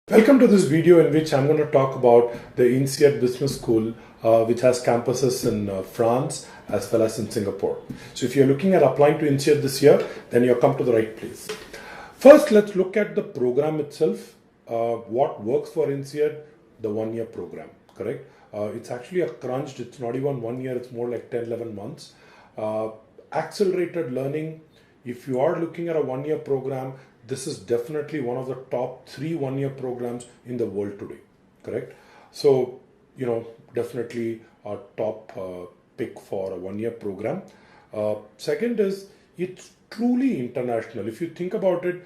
Welcome to this video in which I'm going to talk about the INSEAD Business School, which has campuses in France as well as in Singapore. So if you're looking at applying to INSEAD this year, then you've come to the right place. First, let's look at the program itself. What works for INSEAD? The one-year program, correct? It's actually a crunched, it's not even 1 year, it's more like 10, 11 months. Accelerated learning, if you are looking at a one-year program, this is definitely one of the top 3 one-year programs in the world today, correct? So, definitely a top pick for a one-year program. Second is, it's truly international. If you think about it,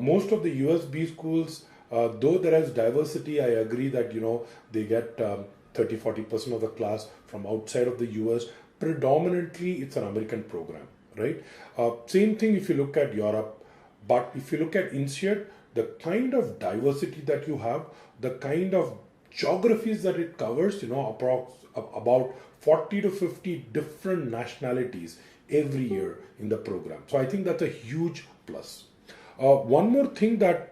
most of the USB schools, though there is diversity, I agree that, they get 30-40% of the class from outside of the US. Predominantly, it's an American program, right? Same thing if you look at Europe. But if you look at INSEAD, the kind of diversity that you have, the kind of geographies that it covers, about 40 to 50 different nationalities every year in the program. So I think that's a huge plus. One more thing that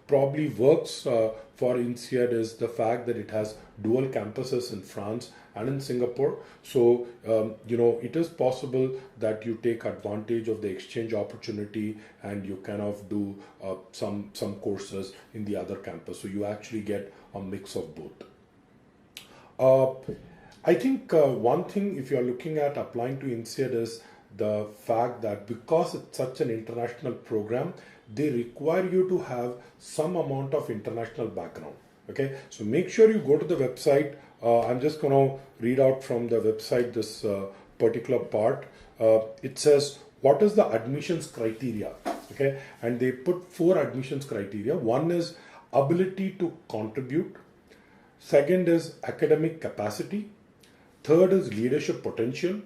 probably works for INSEAD is the fact that it has dual campuses in France and in Singapore. So, it is possible that you take advantage of the exchange opportunity and you kind of do some courses in the other campus. So you actually get a mix of both. I think one thing, if you're looking at applying to INSEAD, is the fact that because it's such an international program, they require you to have some amount of international background. Okay, so make sure you go to the website. I'm just going to read out from the website this particular part. It says, what is the admissions criteria? Okay, and they put 4 admissions criteria. One is ability to contribute. Second is academic capacity. Third is leadership potential.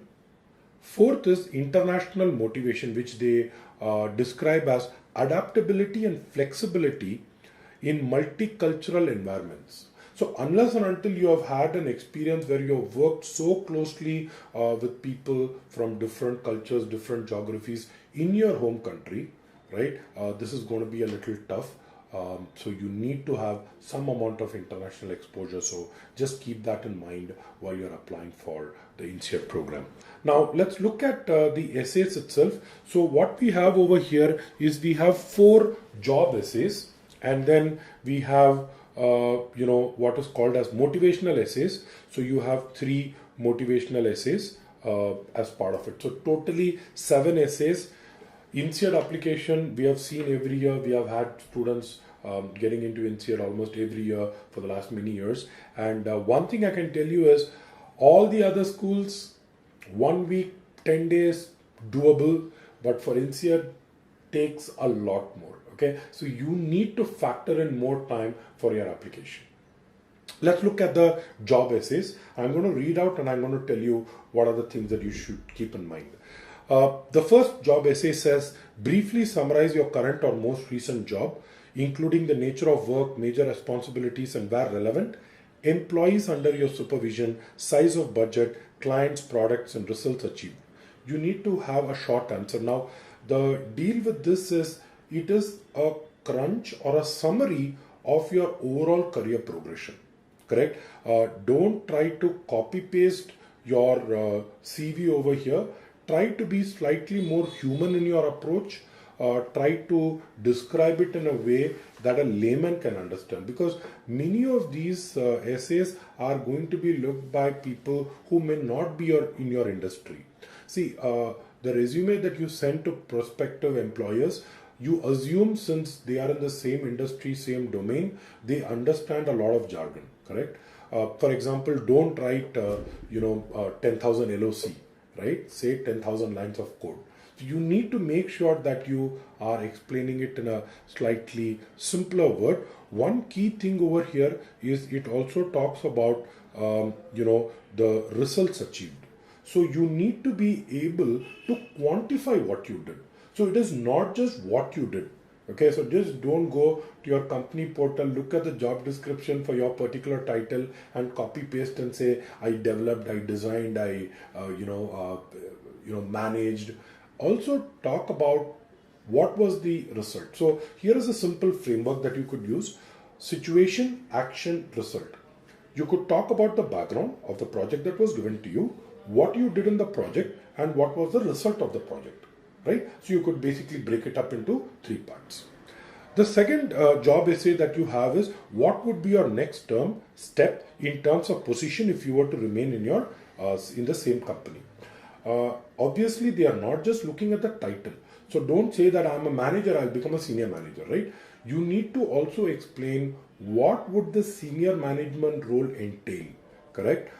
Fourth is international motivation, which they describe as adaptability and flexibility in multicultural environments. So unless and until you have had an experience where you have worked so closely with people from different cultures, different geographies in your home country, right, this is going to be a little tough. So you need to have some amount of international exposure. So just keep that in mind while you're applying for the INSEAD program. Now let's look at the essays itself. So what we have over here is we have 4 job essays, and then we have what is called as motivational essays. So you have 3 motivational essays as part of it. So totally 7 essays. INSEAD application, we have seen every year. We have had students getting into INSEAD almost every year for the last many years. And one thing I can tell you is all the other schools, 1 week, 10 days, doable. But for INSEAD, takes a lot more. Okay, so you need to factor in more time for your application. Let's look at the job essays. I'm going to read out and I'm going to tell you what are the things that you should keep in mind. The first job essay says, briefly summarize your current or most recent job, including the nature of work, major responsibilities, and where relevant, employees under your supervision, size of budget, clients, products, and results achieved. You need to have a short answer. Now, the deal with this is, it is a crunch or a summary of your overall career progression, correct? Don't try to copy paste your CV over here. Try to be slightly more human in your approach. Try to describe it in a way that a layman can understand, because many of these essays are going to be looked by people who may not be in your industry. See, the resume that you send to prospective employers, you assume since they are in the same industry, same domain, they understand a lot of jargon, correct? For example, don't write 10,000 LOC, right? Say 10,000 lines of code. So you need to make sure that you are explaining it in a slightly simpler word. One key thing over here is it also talks about the results achieved. So you need to be able to quantify what you did. So it is not just what you did. Okay, so just don't go to your company portal, look at the job description for your particular title and copy paste and say, I developed, I designed, I managed. Also talk about what was the result. So here is a simple framework that you could use. situation, action, result. You could talk about the background of the project that was given to you, what you did in the project, and what was the result of the project, right? So you could basically break it up into 3 parts. The second job essay that you have is what would be your next term step in terms of position if you were to remain in your in the same company. Obviously, they are not just looking at the title. So don't say that I'm a manager, I'll become a senior manager, right? You need to also explain what would the senior management role entail, correct?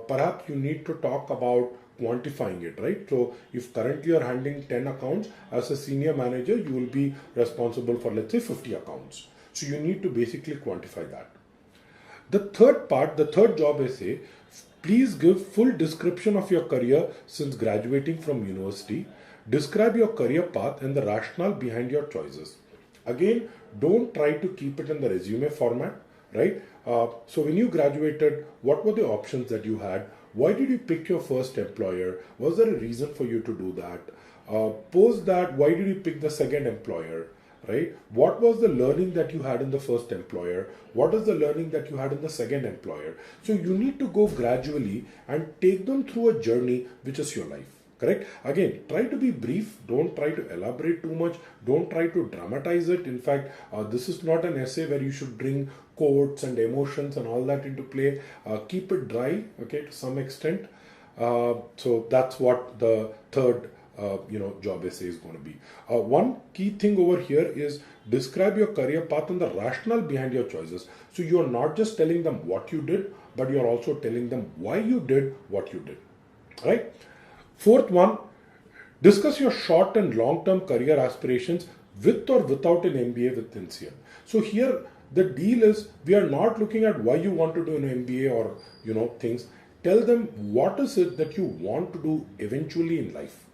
Perhaps you need to talk about quantifying it, right? So if currently you're handling 10 accounts, as a senior manager, you will be responsible for, let's say, 50 accounts. So you need to basically quantify that. The third part, the third job essay, please give full description of your career since graduating from university. Describe your career path and the rationale behind your choices. Again, don't try to keep it in the resume format, right? So when you graduated, what were the options that you had? Why did you pick your first employer? Was there a reason for you to do that? Post that, why did you pick the second employer? Right? What was the learning that you had in the first employer? What is the learning that you had in the second employer? So you need to go gradually and take them through a journey which is your life. Correct? Again, try to be brief. Don't try to elaborate too much. Don't try to dramatize it. In fact, this is not an essay where you should bring quotes and emotions and all that into play. Keep it dry, okay, to some extent. So that's what the third job essay is going to be. One key thing over here is describe your career path and the rationale behind your choices. So you are not just telling them what you did, but you are also telling them why you did what you did. Right? Fourth one, discuss your short and long-term career aspirations with or without an MBA with INSEAD. So here the deal is we are not looking at why you want to do an MBA or things. Tell them what is it that you want to do eventually in life.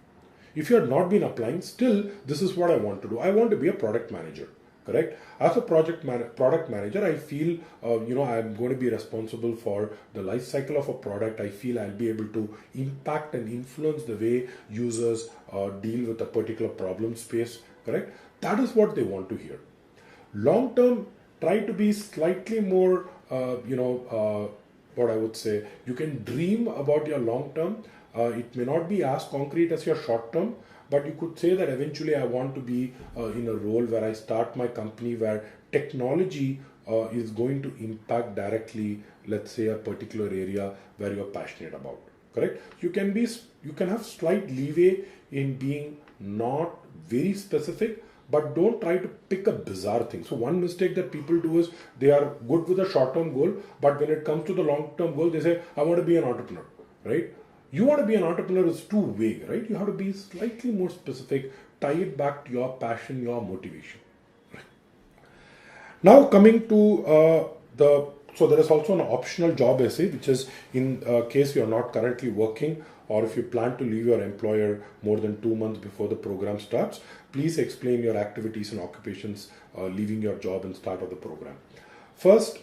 If you have not been applying, still this is what I want to do. I want to be a product manager. Correct? As a product manager, I feel, I'm going to be responsible for the life cycle of a product. I feel I'll be able to impact and influence the way users deal with a particular problem space. Correct? That is what they want to hear. Long term, try to be slightly more, what I would say, you can dream about your long term. It may not be as concrete as your short term, but you could say that eventually I want to be in a role where I start my company where technology is going to impact directly, let's say, a particular area where you're passionate about. Correct? You can have slight leeway in being not very specific, but don't try to pick a bizarre thing. So one mistake that people do is they are good with a short-term goal, but when it comes to the long-term goal, they say, I want to be an entrepreneur, right? You want to be an entrepreneur is too vague, right? You have to be slightly more specific, tie it back to your passion, your motivation. Right? Now coming to so there is also an optional job essay, which is in case you are not currently working or if you plan to leave your employer more than 2 months before the program starts, please explain your activities and occupations leaving your job and start of the program. First,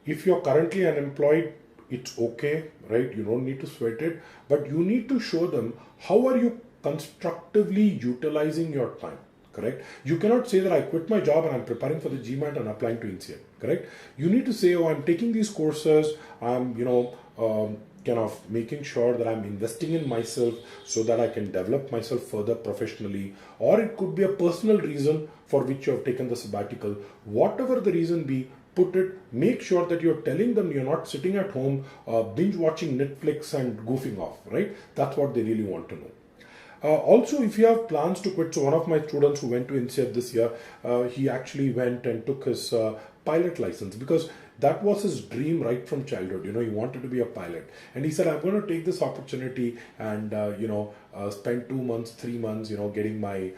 if you're currently unemployed, it's okay, right? You don't need to sweat it, but you need to show them how are you constructively utilizing your time, correct? You cannot say that I quit my job and I'm preparing for the GMAT and applying to INSEAD, correct? You need to say, oh, I'm taking these courses, I'm, kind of making sure that I'm investing in myself so that I can develop myself further professionally, or it could be a personal reason for which you have taken the sabbatical. Whatever the reason be, put it, make sure that you're telling them you're not sitting at home binge watching Netflix and goofing off, right? That's what they really want to know. Also, if you have plans to quit, so one of my students who went to INSEAD this year, he actually went and took his pilot license because that was his dream right from childhood. He wanted to be a pilot. And he said, I'm going to take this opportunity and, spend 2 months, 3 months, getting my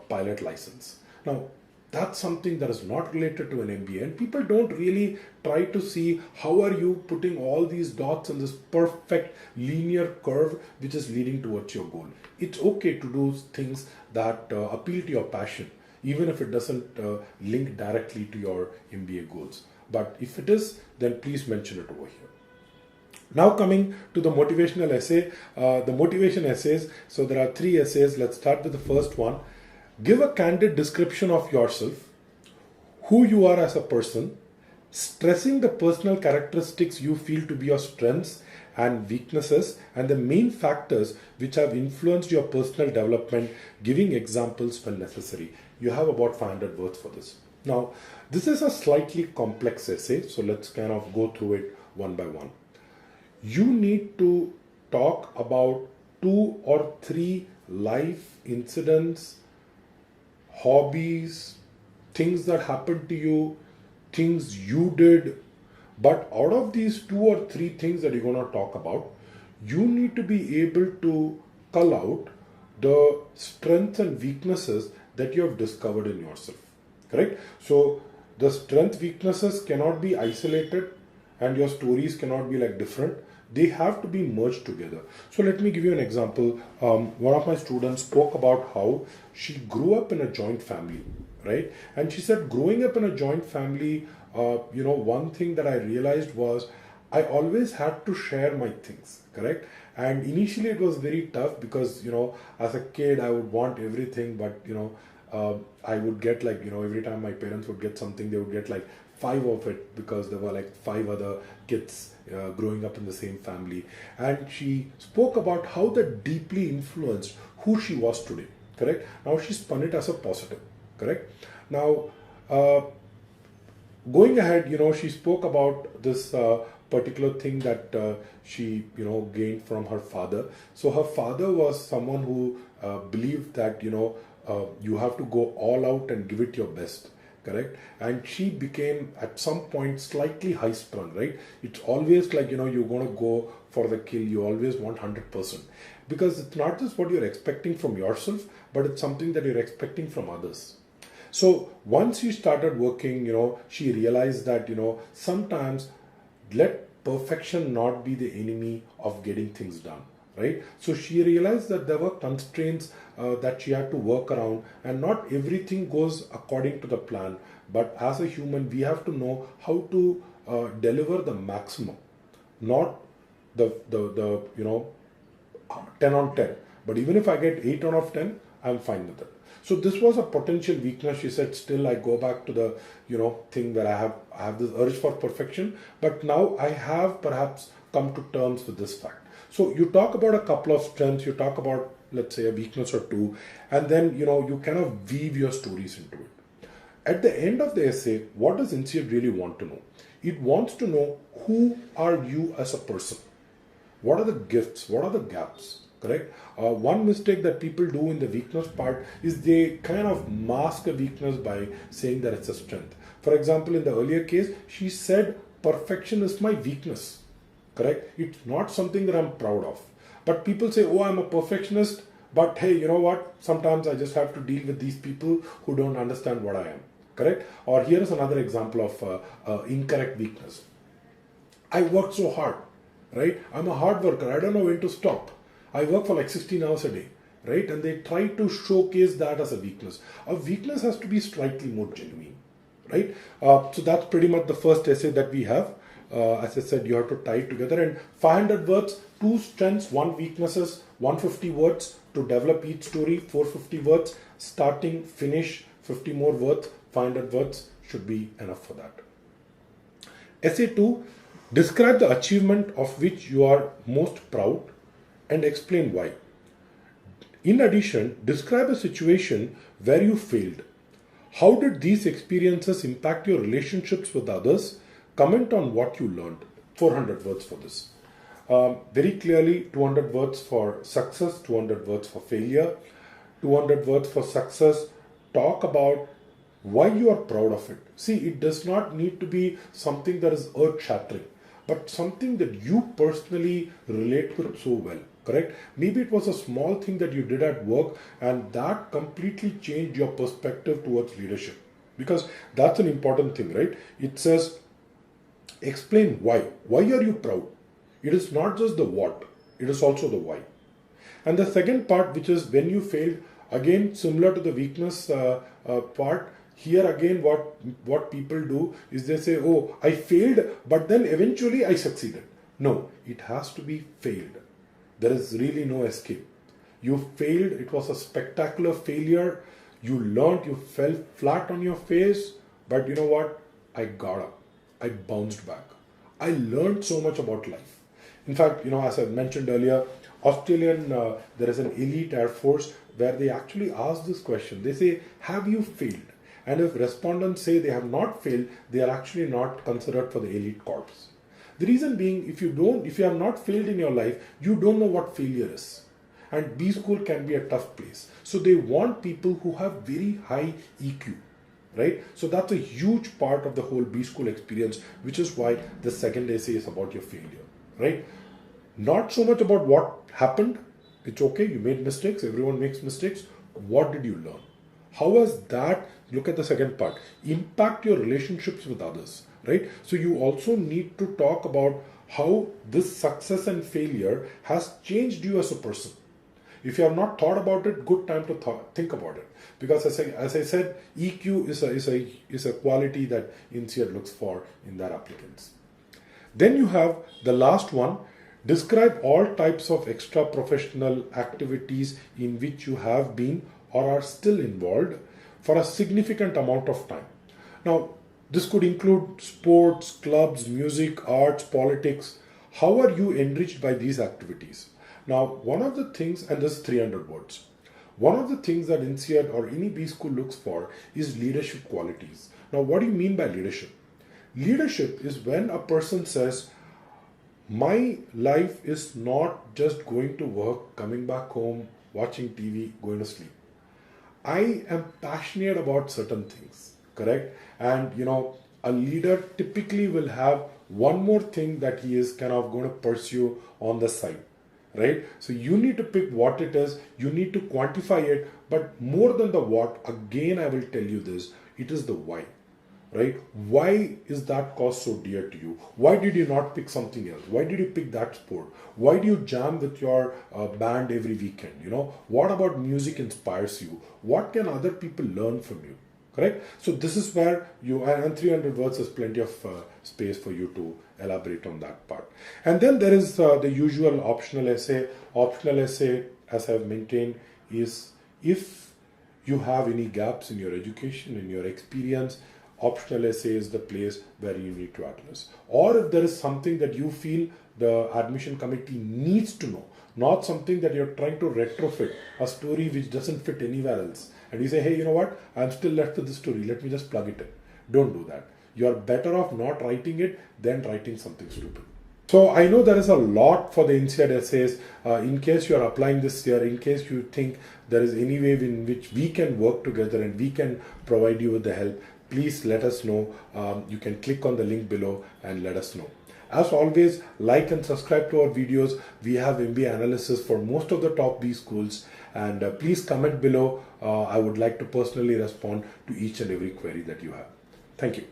pilot license. Now, that's something that is not related to an MBA, and people don't really try to see how are you putting all these dots in this perfect linear curve which is leading towards your goal. It's okay to do things that appeal to your passion, even if it doesn't link directly to your MBA goals. But if it is, then please mention it over here. Now coming to the motivational essay, the motivation essays. So there are 3 essays. Let's start with the first one. Give a candid description of yourself, who you are as a person, stressing the personal characteristics you feel to be your strengths and weaknesses and the main factors which have influenced your personal development, giving examples when necessary. You have about 500 words for this. Now, this is a slightly complex essay, so let's kind of go through it one by one. You need to talk about 2 or 3 life incidents, hobbies, things that happened to you, things you did. But out of these 2 or 3 things that you're going to talk about, you need to be able to cull out the strengths and weaknesses that you have discovered in yourself. Correct? So the strength weaknesses cannot be isolated and your stories cannot be like different. They have to be merged together. So let me give you an example. One of my students spoke about how she grew up in a joint family, right? And she said, growing up in a joint family, one thing that I realized was I always had to share my things, correct? And initially it was very tough because, as a kid, I would want everything, but, I would get like, every time my parents would get something, they would get like 5 of it because there were like 5 other kids growing up in the same family. And she spoke about how that deeply influenced who she was today, correct? Now she spun it as a positive, correct? Now, going ahead, she spoke about this particular thing that she, gained from her father. So her father was someone who believed that, you have to go all out and give it your best, correct? And she became at some point slightly high strung, right? It's always like, you're going to go for the kill. You always want 100% because it's not just what you're expecting from yourself, but it's something that you're expecting from others. So once she started working, she realized that, sometimes let perfection not be the enemy of getting things done, right? So she realized that there were constraints that she had to work around, and not everything goes according to the plan. But as a human, we have to know how to deliver the maximum, not the 10 on 10. But even if I get 8 out of 10, I'm fine with it. So this was a potential weakness. She said, still I go back to the, thing where I have this urge for perfection, but now I have perhaps come to terms with this fact. So you talk about a couple of strengths, you talk about, let's say, a weakness or 2, and then, you kind of weave your stories into it. At the end of the essay, what does INSEAD really want to know? It wants to know, who are you as a person? What are the gifts? What are the gaps? Correct? One mistake that people do in the weakness part is they kind of mask a weakness by saying that it's a strength. For example, in the earlier case, she said perfection is my weakness. Correct? It's not something that I'm proud of. But people say, oh, I'm a perfectionist, but hey, you know what? Sometimes I just have to deal with these people who don't understand what I am. Correct? Or here is another example of incorrect weakness. I worked so hard, right? I'm a hard worker. I don't know when to stop. I work for like 16 hours a day, right? And they try to showcase that as a weakness. A weakness has to be slightly more genuine, right? So that's pretty much the first essay that we have. As I said, you have to tie it together, and 500 words, 2 strengths, 1 weaknesses, 150 words to develop each story, 450 words, starting, finish, 50 more words, 500 words should be enough for that. Essay 2, describe the achievement of which you are most proud and explain why. In addition, describe a situation where you failed. How did these experiences impact your relationships with others? Comment on what you learned. 400 words for this. Very clearly, 200 words for success, 200 words for failure, 200 words for success. Talk about why you are proud of it. See, it does not need to be something that is earth-shattering, but something that you personally relate with so well. Correct? Maybe it was a small thing that you did at work and that completely changed your perspective towards leadership. Because that's an important thing, right? It says, explain why. Why are you proud? It is not just the what, it is also the why. And the second part, which is when you failed, again, similar to the weakness part, here again, what people do is they say, oh, I failed, but then eventually I succeeded. No, it has to be failed. There is really no escape. You failed. It was a spectacular failure. You learned, you fell flat on your face, but you know what? I got up. I bounced back. I learned so much about life. In fact, as I mentioned earlier, there is an elite Air Force where they actually ask this question. They say, have you failed? And if respondents say they have not failed, they are actually not considered for the elite corps. The reason being, if you have not failed in your life, you don't know what failure is. And B school can be a tough place. So they want people who have very high EQ, right? So that's a huge part of the whole B school experience, which is why the second essay is about your failure, right? Not so much about what happened. It's okay, you made mistakes, everyone makes mistakes. What did you learn? How has that, look at the second part, impact your relationships with others, right? So you also need to talk about how this success and failure has changed you as a person. If you have not thought about it, good time to think about it. Because as I said, EQ is a quality that INSEAD looks for in their applicants. Then you have the last one. Describe all types of extra professional activities in which you have been or are still involved for a significant amount of time. Now, this could include sports, clubs, music, arts, politics. How are you enriched by these activities? Now, one of the things, and this is 300 words, one of the things that INSEAD or any B school looks for is leadership qualities. Now, what do you mean by leadership? Leadership is when a person says, my life is not just going to work, coming back home, watching TV, going to sleep. I am passionate about certain things, correct? And a leader typically will have one more thing that he is kind of going to pursue on the side, right? So you need to pick what it is, you need to quantify it, but more than the what, again, I will tell you this, it is the why. Right? Why is that cause so dear to you? Why did you not pick something else? Why did you pick that sport? Why do you jam with your band every weekend? What about music inspires you? What can other people learn from you? Correct? So this is where and 300 words is plenty of space for you to elaborate on that part. And then there is the usual optional essay. Optional essay, as I have maintained, is if you have any gaps in your education, in your experience, optional essay is the place where you need to address. Or if there is something that you feel the admission committee needs to know, not something that you're trying to retrofit, a story which doesn't fit anywhere else. And you say, hey, you know what? I'm still left with this story. Let me just plug it in. Don't do that. You're better off not writing it than writing something stupid. So I know there is a lot for the INSEAD essays. In case you are applying this year, in case you think there is any way in which we can work together and we can provide you with the help, please let us know. You can click on the link below and let us know. As always, like and subscribe to our videos. We have MBA analysis for most of the top B schools, and please comment below. I would like to personally respond to each and every query that you have. Thank you.